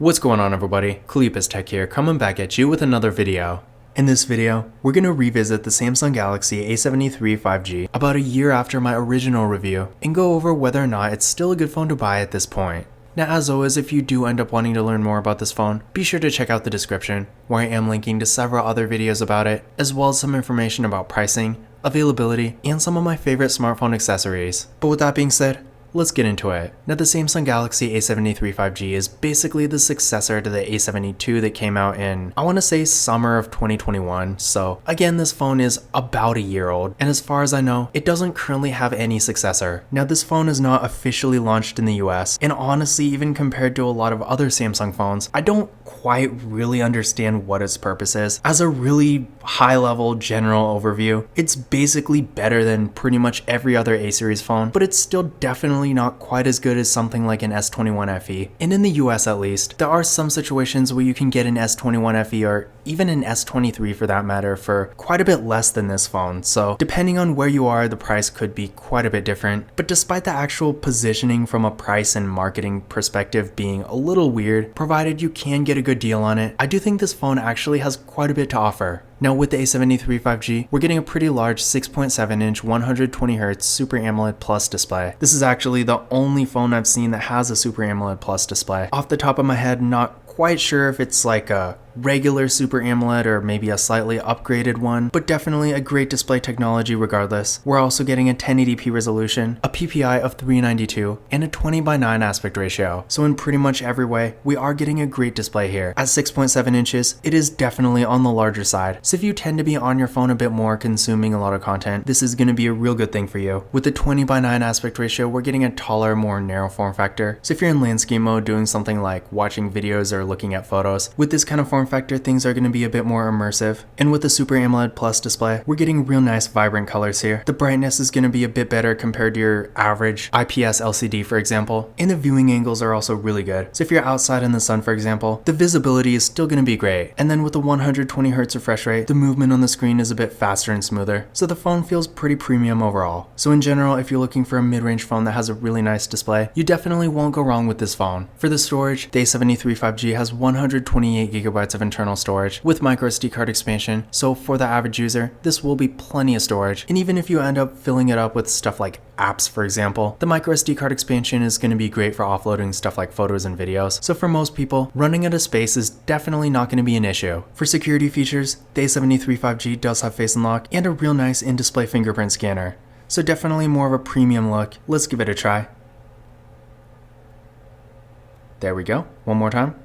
What's going on, everybody? Kalipus Tech here, coming back at you with another video. In this video, we're going to revisit the Samsung Galaxy A73 5G about a year after my original review and go over whether or not it's still a good phone to buy at this point. Now, as always, if you do end up wanting to learn more about this phone, be sure to check out the description, where I am linking to several other videos about it, as well as some information about pricing, availability, and some of my favorite smartphone accessories. But with that being said, let's get into it. Now, the Samsung Galaxy A73 5G is basically the successor to the A72 that came out in, I want to say, summer of 2021. So again, this phone is about a year old, and as far as I know, it doesn't currently have any successor. Now, this phone is not officially launched in the US, and honestly, even compared to a lot of other Samsung phones, I don't quite really understand what its purpose is. As a really high-level general overview, it's basically better than pretty much every other A series phone, but it's still definitely not quite as good as something like an S21 FE. And in the US at least, there are some situations where you can get an S21 FE or even an S23 for that matter for quite a bit less than this phone. So depending on where you are, the price could be quite a bit different. But despite the actual positioning from a price and marketing perspective being a little weird, provided you can get a good deal on it, I do think this phone actually has quite a bit to offer. Now, with the A73 5G, we're getting a pretty large 6.7-inch 120Hz Super AMOLED Plus display. This is actually the only phone I've seen that has a Super AMOLED Plus display. Off the top of my head, not quite sure if it's like a regular Super AMOLED or maybe a slightly upgraded one, but definitely a great display technology regardless. We're also getting a 1080p resolution, a PPI of 392, and a 20:9 aspect ratio. So in pretty much every way, we are getting a great display here. At 6.7 inches, it is definitely on the larger side. So if you tend to be on your phone a bit more, consuming a lot of content, this is going to be a real good thing for you. With the 20:9 aspect ratio, we're getting a taller, more narrow form factor. So if you're in landscape mode doing something like watching videos or looking at photos, with this kind of form factor, things are going to be a bit more immersive. And with the Super AMOLED Plus display, we're getting real nice vibrant colors here. The brightness is going to be a bit better compared to your average IPS LCD, for example, and the viewing angles are also really good. So if you're outside in the sun, for example, the visibility is still going to be great. And then with the 120Hz refresh rate, the movement on the screen is a bit faster and smoother, so the phone feels pretty premium overall. So in general, if you're looking for a mid-range phone that has a really nice display, you definitely won't go wrong with this phone. For the storage, the A73 5G has 128GB of internal storage with micro SD card expansion, so for the average user, this will be plenty of storage. And even if you end up filling it up with stuff like apps, for example, the micro SD card expansion is going to be great for offloading stuff like photos and videos. So for most people, running out of space is definitely not going to be an issue. For security features, the A73 5G does have Face Unlock and a real nice in-display fingerprint scanner. So definitely more of a premium look. Let's give it a try. There we go. One more time.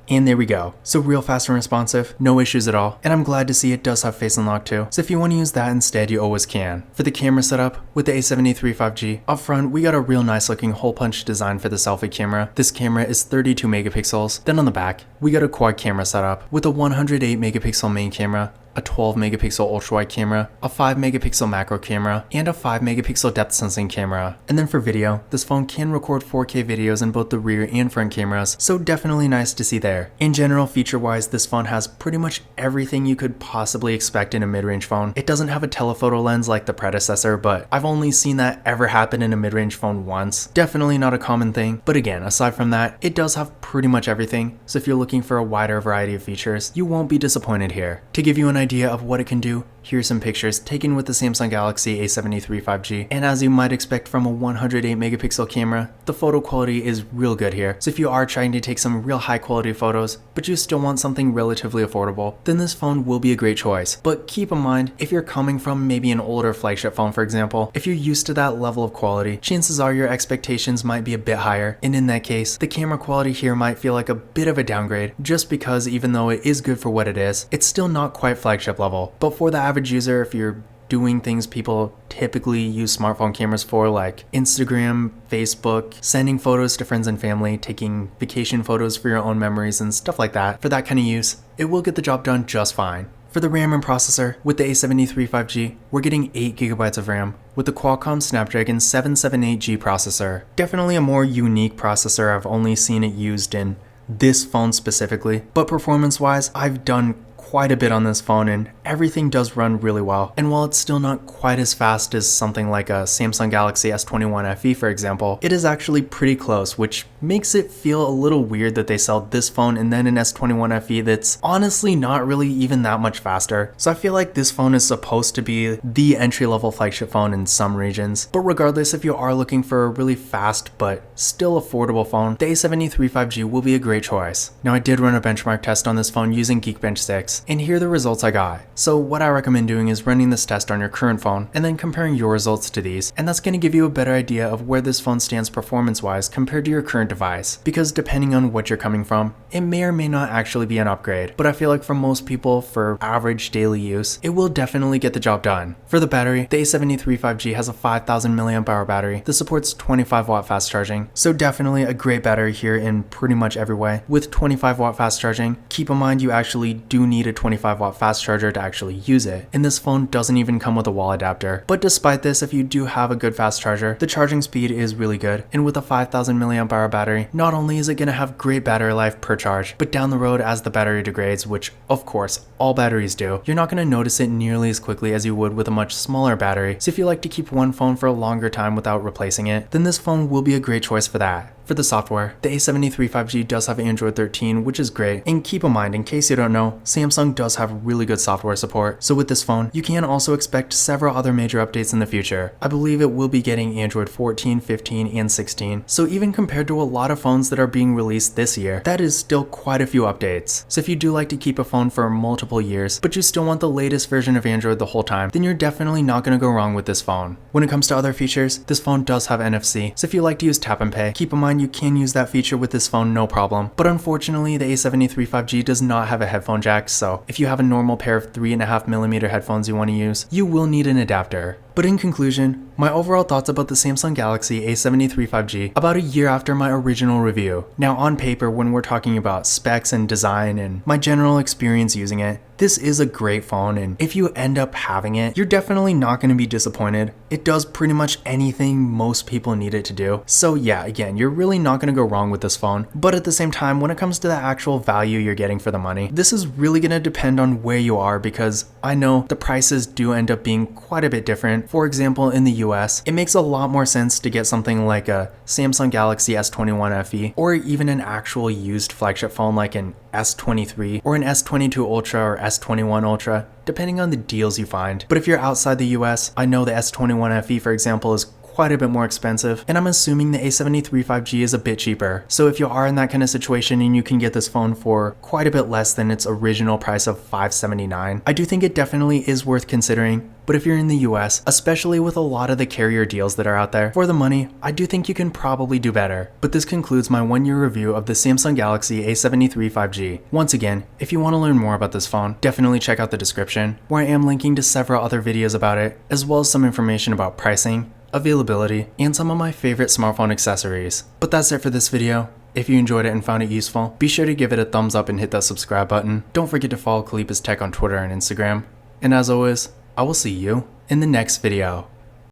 And there we go. So real fast and responsive, no issues at all. And I'm glad to see it does have Face Unlock too. So if you want to use that instead, you always can. For the camera setup, with the A73 5G, up front, we got a real nice looking hole punch design for the selfie camera. This camera is 32 megapixels. Then on the back, we got a quad camera setup with a 108 megapixel main camera, a 12 megapixel ultra wide camera, a 5 megapixel macro camera, and a 5 megapixel depth sensing camera. And then for video, this phone can record 4K videos in both the rear and front cameras, so definitely nice to see there. In general, feature wise, this phone has pretty much everything you could possibly expect in a mid-range phone. It doesn't have a telephoto lens like the predecessor, but I've only seen that ever happen in a mid-range phone once. Definitely not a common thing, but again, aside from that, it does have pretty much everything, so if you're looking for a wider variety of features, you won't be disappointed here. To give you an idea of what it can do, here's some pictures taken with the Samsung Galaxy A73 5G, and as you might expect from a 108 megapixel camera, the photo quality is real good here. So if you are trying to take some real high quality photos, but you still want something relatively affordable, then this phone will be a great choice. But keep in mind, if you're coming from maybe an older flagship phone, for example, if you're used to that level of quality, chances are your expectations might be a bit higher, and in that case, the camera quality here might feel like a bit of a downgrade, just because even though it is good for what it is, it's still not quite flagship level. But for the average user, if you're doing things people typically use smartphone cameras for, like Instagram, Facebook, sending photos to friends and family, taking vacation photos for your own memories and stuff like that, for that kind of use, it will get the job done just fine. For the RAM and processor, with the A73 5G, we're getting 8GB of RAM with the Qualcomm Snapdragon 778G processor. Definitely a more unique processor. I've only seen it used in this phone specifically, but performance-wise, I've done quite a bit on this phone and everything does run really well. And while it's still not quite as fast as something like a Samsung Galaxy S21 FE for example, it is actually pretty close, which makes it feel a little weird that they sell this phone and then an S21 FE that's honestly not really even that much faster. So I feel like this phone is supposed to be the entry-level flagship phone in some regions. But regardless, if you are looking for a really fast but still affordable phone, the A73 5G will be a great choice. Now I did run a benchmark test on this phone using Geekbench 6, and here are the results I got. So what I recommend doing is running this test on your current phone and then comparing your results to these, and that's going to give you a better idea of where this phone stands performance-wise compared to your current device, because depending on what you're coming from, it may or may not actually be an upgrade, but I feel like for most people, for average daily use, it will definitely get the job done. For the battery, the A73 5G has a 5000 mAh battery that supports 25 watt fast charging, so definitely a great battery here in pretty much every way. With 25 watt fast charging, keep in mind you actually do need a 25 watt fast charger to actually use it, and this phone doesn't even come with a wall adapter. But despite this, if you do have a good fast charger, the charging speed is really good, and with a 5000 mAh battery, not only is it going to have great battery life per charge, but down the road as the battery degrades, which of course all batteries do, you're not going to notice it nearly as quickly as you would with a much smaller battery. So if you like to keep one phone for a longer time without replacing it, then this phone will be a great choice for that. For the software, the A73 5G does have Android 13, which is great, and keep in mind, in case you don't know, Samsung does have really good software support, so with this phone, you can also expect several other major updates in the future. I believe it will be getting Android 14, 15, and 16, so even compared to a lot of phones that are being released this year, that is still quite a few updates. So if you do like to keep a phone for multiple years, but you still want the latest version of Android the whole time, then you're definitely not going to go wrong with this phone. When it comes to other features, this phone does have NFC, so if you like to use tap and pay, keep in mind you can use that feature with this phone no problem. But unfortunately, the A73 5G does not have a headphone jack, so if you have a normal pair of 3.5mm headphones you want to use, you will need an adapter. But in conclusion, my overall thoughts about the Samsung Galaxy A73 5G about a year after my original review. Now on paper, when we're talking about specs and design and my general experience using it, this is a great phone, and if you end up having it, you're definitely not going to be disappointed. It does pretty much anything most people need it to do. So yeah, again, you're really not going to go wrong with this phone. But at the same time, when it comes to the actual value you're getting for the money, this is really going to depend on where you are, because I know the prices do end up being quite a bit different. For example, in the US, it makes a lot more sense to get something like a Samsung Galaxy S21 FE, or even an actual used flagship phone like an S23 or an S22 Ultra or S21 Ultra, depending on the deals you find. But if you're outside the US, I know the S21 FE, for example, is quite a bit more expensive, and I'm assuming the A73 5G is a bit cheaper. So if you are in that kind of situation and you can get this phone for quite a bit less than its original price of $579, I do think it definitely is worth considering. But if you're in the US, especially with a lot of the carrier deals that are out there, for the money, I do think you can probably do better. But this concludes my 1-year review of the Samsung Galaxy A73 5G. Once again, if you want to learn more about this phone, definitely check out the description, where I am linking to several other videos about it, as well as some information about pricing, availability, and some of my favorite smartphone accessories. But that's it for this video. If you enjoyed it and found it useful, be sure to give it a thumbs up and hit that subscribe button. Don't forget to follow Kalip's Tech on Twitter and Instagram. And as always, I will see you in the next video.